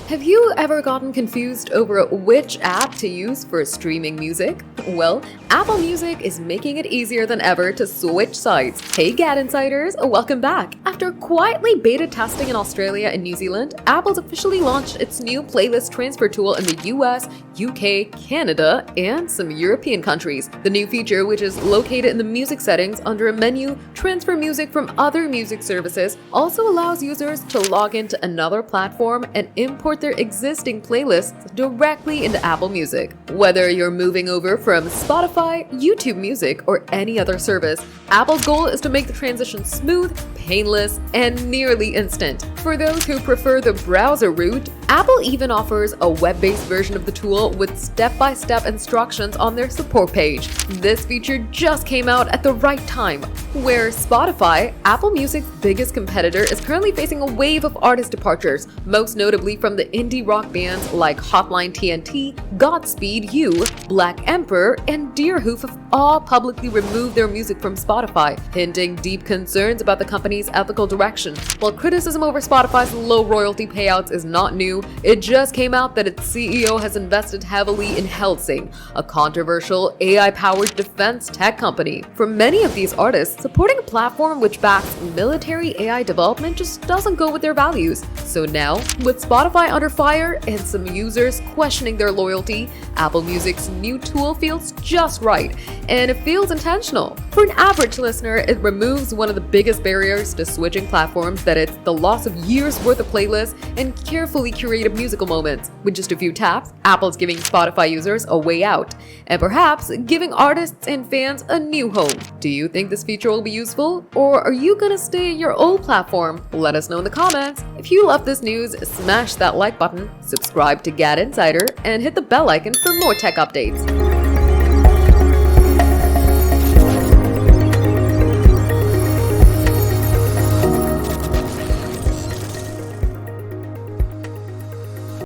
Have you ever gotten confused over which app to use for streaming music? Well, Apple Music is making it easier than ever to switch sites. Hey GadInsiders, welcome back! After quietly beta testing in Australia and New Zealand, Apple's officially launched its new playlist transfer tool in the US, UK, Canada, and some European countries. The new feature, which is located in the music settings under a menu, transfer music from other music services, also allows users to log into another platform and import their existing playlists directly into Apple Music. Whether you're moving over from Spotify, YouTube Music, or any other service, Apple's goal is to make the transition smooth, painless, and nearly instant. For those who prefer the browser route, Apple even offers a web-based version of the tool with step-by-step instructions on their support page. This feature just came out at the right time, where Spotify, Apple Music's biggest competitor, is currently facing a wave of artist departures, most notably from the indie rock bands like Hotline TNT, Godspeed You, Black Emperor, and Deerhoof have all publicly removed their music from Spotify, hinting deep concerns about the company's ethical direction. While criticism over Spotify's low royalty payouts is not new, it just came out that its CEO has invested heavily in Helsing, a controversial AI-powered defense tech company. For many of these artists, supporting a platform which backs military AI development just doesn't go with their values. So now, with Spotify under fire and some users questioning their loyalty, Apple Music's new tool feels just right, and it feels intentional. For an average listener, it removes one of the biggest barriers to switching platforms, that it's the loss of years worth of playlists and carefully curated musical moments. With just a few taps, Apple's giving Spotify users a way out, and perhaps giving artists and fans a new home. Do you think this feature will be useful, or are you gonna stay in your old platform? Let us know in the comments. If you love this news, smash that like button, subscribe to GadInsider, and hit the bell icon for more tech updates.